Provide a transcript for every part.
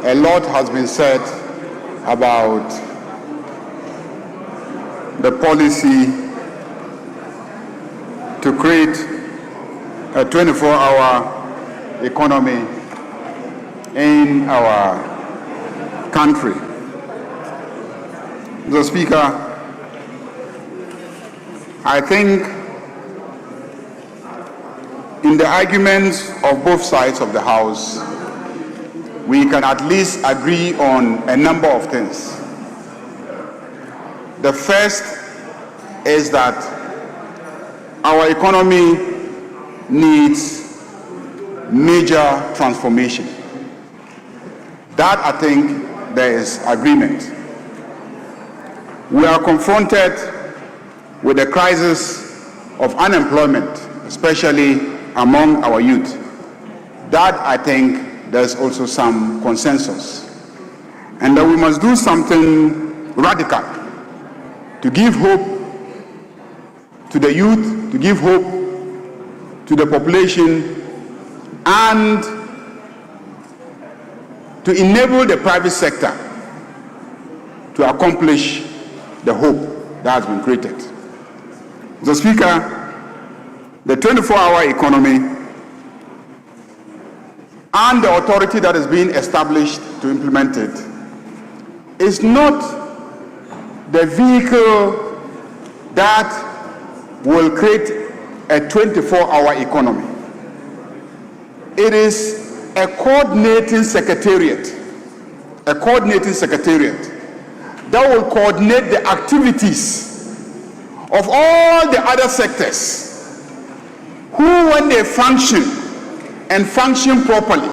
A lot has been said about the policy to create a 24-hour economy in our country. Mr. Speaker, I think in the arguments of both sides of the House, we can at least agree on a number of things. The first is that our economy needs major transformation. That, I think, there is agreement. We are confronted with the crisis of unemployment, especially among our youth. That, I think, there's also some consensus. And that we must do something radical to give hope to the youth, to give hope to the population, and to enable the private sector to accomplish the hope that has been created. Mr. Speaker, the 24-hour economy and the authority that is being established to implement it is not the vehicle that will create a 24-hour economy. It is a coordinating secretariat that will coordinate the activities of all the other sectors who, when they function and function properly,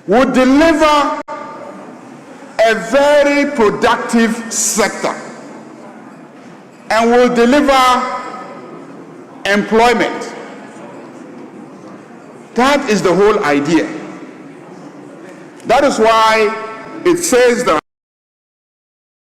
would deliver a very productive sector and will deliver employment. That is the whole idea. That is why it says that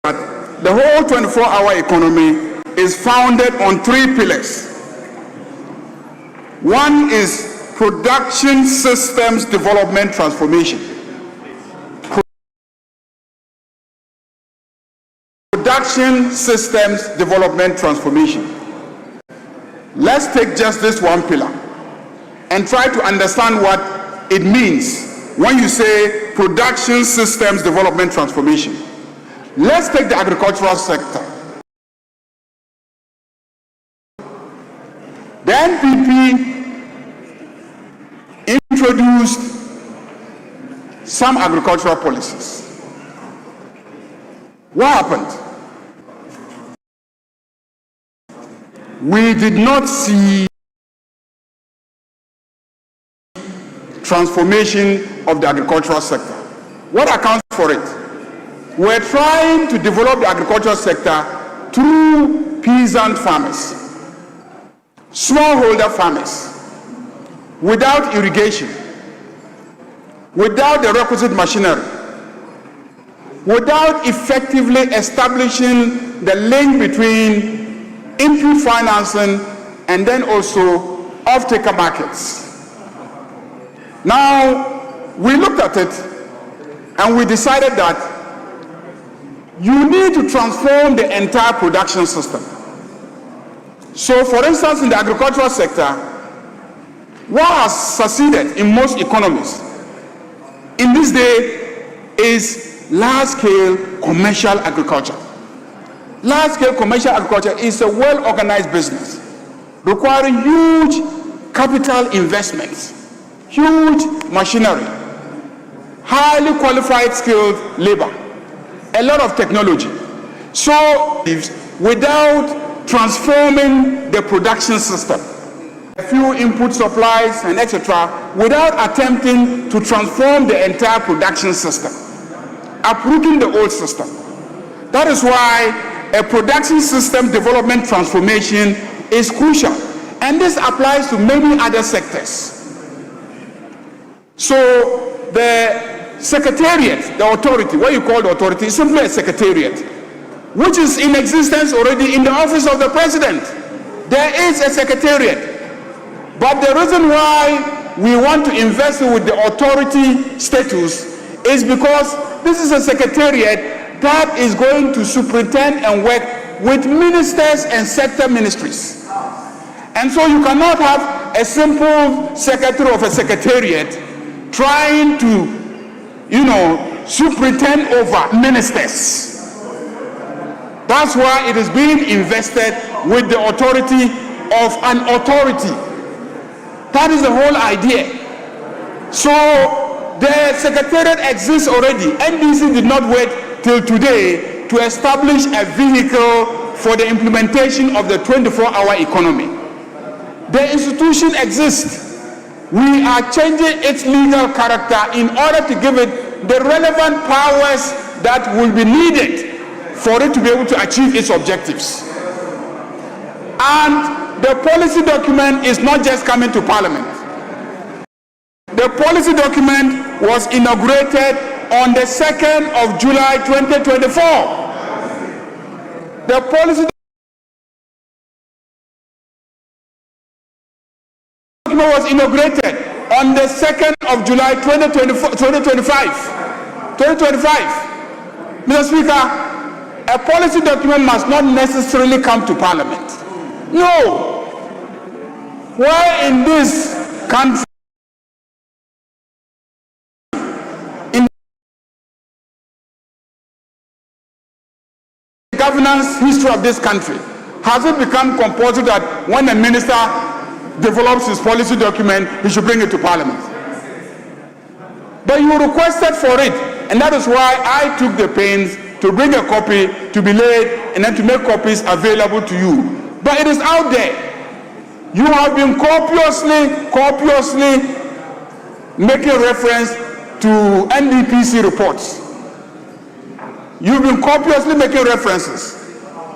the whole 24-hour economy is founded on three pillars. One is production systems development transformation. Production systems development transformation. Let's take just this one pillar and try to understand what it means when you say production systems development transformation. Let's take the agricultural sector. The NPP introduced some agricultural policies. What happened? We did not see transformation of the agricultural sector. What accounts for it? We're trying to develop the agricultural sector through peasant farmers, smallholder farmers, without irrigation, without the requisite machinery, without effectively establishing the link between input financing and then also off-taker markets. Now, we looked at it and we decided that you need to transform the entire production system. So, for instance, in the agricultural sector, what has succeeded in most economies in this day is large-scale commercial agriculture. Large-scale commercial agriculture is a well-organized business requiring huge capital investments, huge machinery, highly qualified skilled labor, a lot of technology. So, without transforming the production system, a few input supplies and etc., without attempting to transform the entire production system, uprooting the old system. That is why a production system development transformation is crucial, and this applies to many other sectors. So the secretariat, the authority, what you call the authority, is simply a secretariat, which is in existence already in the office of the president. There is a secretariat But the reason why we want to invest with the authority status is because this is a secretariat that is going to superintend and work with ministers and sector ministries. And so you cannot have a simple secretary of a secretariat trying to, superintend over ministers. That's why it is being invested with the authority of an authority. That is the whole idea. So the secretariat exists already. NDC did not wait till today to establish a vehicle for the implementation of the 24-hour economy. The institution exists. We are changing its legal character in order to give it the relevant powers that will be needed for it to be able to achieve its objectives. And the policy document is not just coming to Parliament. The policy document was inaugurated on the 2nd of July 2024. The policy document was inaugurated on the 2nd of July 2025. Mr. Speaker, a policy document must not necessarily come to Parliament. No. Where in this country, in the governance history of this country, has it become compulsory that when a minister develops his policy document, he should bring it to Parliament? But you requested for it, and that is why I took the pains to bring a copy to be laid and then to make copies available to you. But it is out there. You have been copiously making reference to NDPC reports. You've been copiously making references.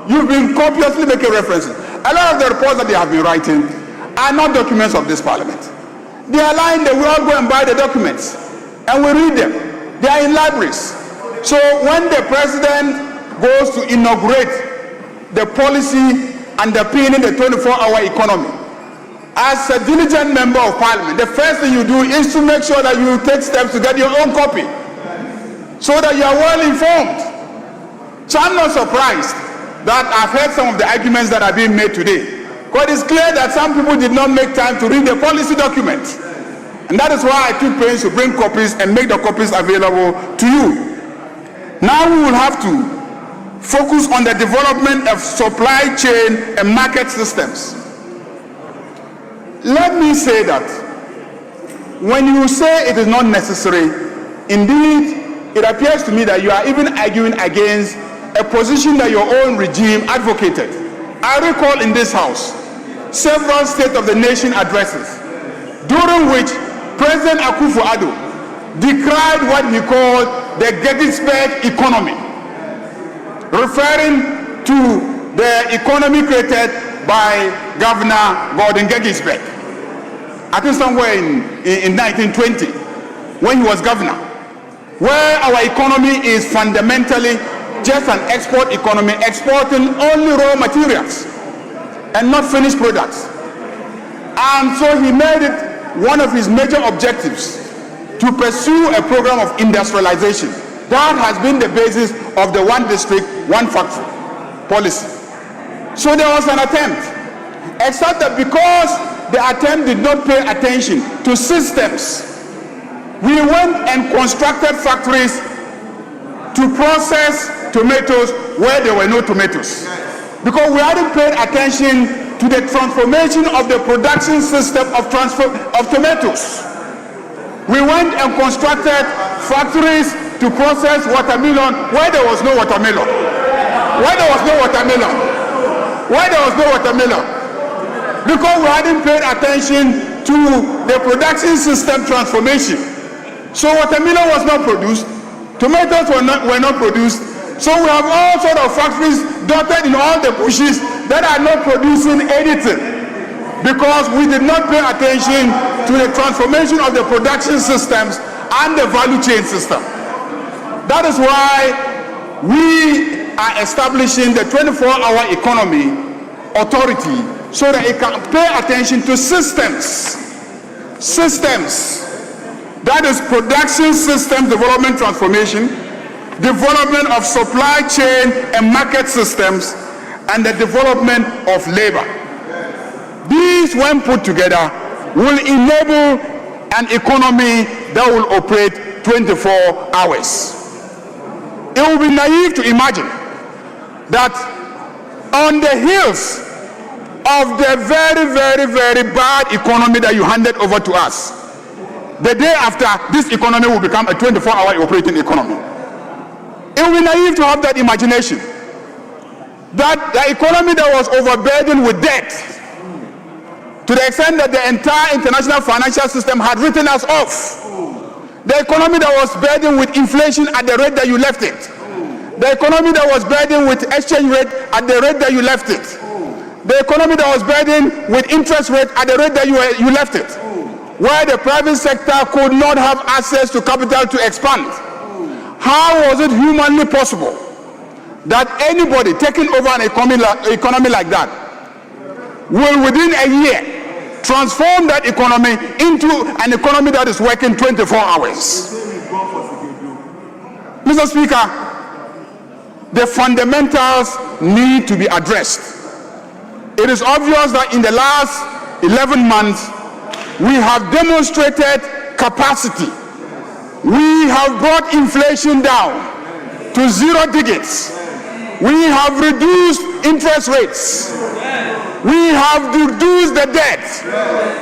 A lot of the reports that they have been writing are not documents of this Parliament. They are lying there. We all go and buy the documents and we read them. They are in libraries. So when the president goes to inaugurate the policy underpinning the 24-hour economy, as a diligent member of Parliament, the first thing you do is to make sure that you take steps to get your own copy so that you are well informed. So I'm not surprised that I've heard some of the arguments that are being made today, because it's clear that some people did not make time to read the policy document. And that is why I took pains to bring copies and make the copies available to you. Now we will have to focus on the development of supply chain and market systems. Let me say that when you say it is not necessary, indeed, it appears to me that you are even arguing against a position that your own regime advocated. I recall in this House several State of the Nation addresses, during which President Akufo-Addo decried what he called the Gettysburg economy, referring to the economy created by Governor Gordon Gettysburg, I think somewhere in 1920, when he was governor, where our economy is fundamentally just an export economy, exporting only raw materials and not finished products. And so he made it one of his major objectives to pursue a program of industrialization. That has been the basis of the one district, one factory policy. So there was an attempt, except that because the attempt did not pay attention to systems, we went and constructed factories to process tomatoes where there were no tomatoes, because we hadn't paid attention to the transformation of the production system of tomatoes. We went and constructed factories to process watermelon where there was no watermelon. Because we hadn't paid attention to the production system transformation. So watermelon was not produced, tomatoes were not produced. So we have all sorts of factories dotted in all the bushes that are not producing anything, because we did not pay attention to the transformation of the production systems and the value chain system. That is why we are establishing the 24-hour economy authority so that it can pay attention to systems. That is production system development transformation, development of supply chain and market systems, and the development of labor. These, when put together, will enable an economy that will operate 24 hours. It will be naive to imagine that on the heels of the very, very, very bad economy that you handed over to us, the day after, this economy will become a 24-hour operating economy. It will be naive to have that imagination that the economy that was overburdened with debt, to the extent that the entire international financial system had written us off, the economy that was burdened with inflation at the rate that you left it, the economy that was burdened with exchange rate at the rate that you left it, the economy that was burdened with interest rate at the rate that you left it, where the private sector could not have access to capital to expand. How was it humanly possible that anybody taking over an economy like that will within a year transform that economy into an economy that is working 24 hours? Mr. Speaker, the fundamentals need to be addressed. It is obvious that in the last 11 months, we have demonstrated capacity. We have brought inflation down to 0 digits. We have reduced interest rates. We have reduced the debt.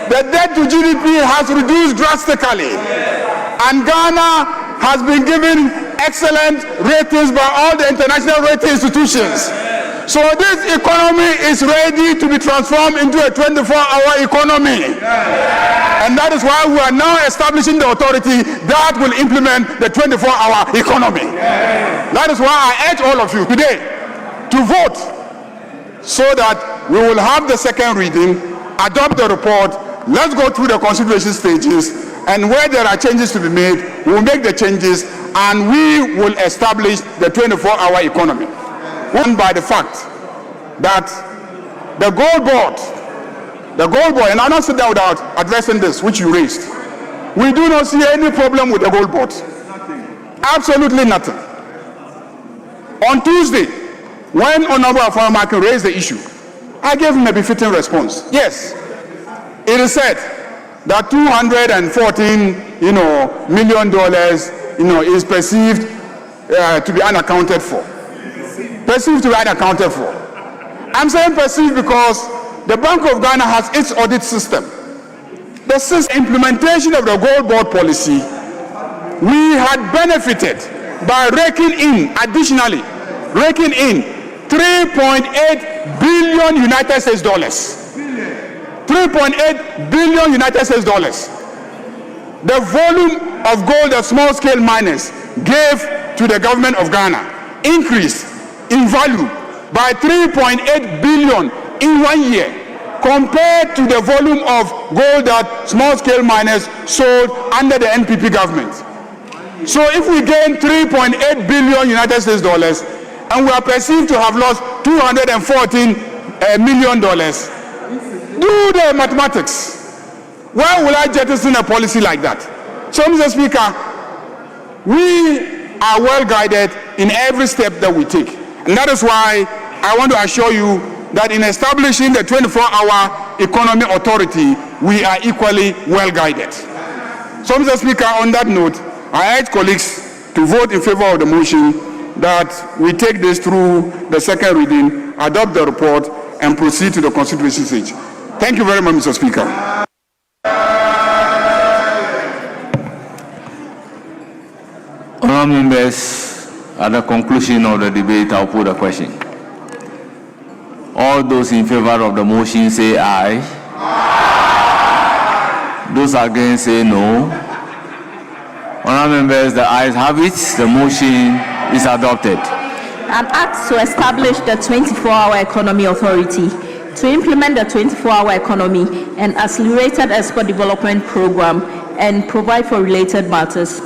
The debt to GDP has reduced drastically. And Ghana has been given excellent ratings by all the international rating institutions. So this economy is ready to be transformed into a 24-hour economy. And that is why we are now establishing the authority that will implement the 24-hour economy. That is why I urge all of you today to vote so that we will have the second reading, adopt the report, let's go through the consideration stages, and where there are changes to be made, we will make the changes, and we will establish the 24-hour economy. One, by the fact that the gold board, and I'll not sit down without addressing this, which you raised. We do not see any problem with the gold board. Absolutely nothing. On Tuesday, when Honorable Afaro-Markin raised the issue, I gave him a befitting response. Yes, it is said that $214 million, is perceived to be unaccounted for. Perceived to be unaccounted for. I'm saying perceived because the Bank of Ghana has its audit system. The implementation of the gold board policy, we had benefited by raking in 3.8 billion United States dollars. 3.8 billion United States dollars. The volume of gold that small-scale miners gave to the government of Ghana increased in value by 3.8 billion in 1 year compared to the volume of gold that small-scale miners sold under the NPP government. So if we gain 3.8 billion United States dollars and we are perceived to have lost $214 million, do the mathematics. Why will I jettison a policy like that? So, Mr. Speaker, we are well guided in every step that we take. And that is why I want to assure you that in establishing the 24-hour economy authority, we are equally well guided. So, Mr. Speaker, on that note, I urge colleagues to vote in favor of the motion that we take this through the second reading, adopt the report, and proceed to the consideration stage. Thank you very much, Mr. Speaker. Honourable members, at the conclusion of the debate, I'll put a question. All those in favor of the motion say aye. Aye. Those against say no. Honourable members, the ayes have it. The motion is adopted. An act to establish the 24-hour economy authority to implement the 24-hour economy and accelerated export development program and provide for related matters.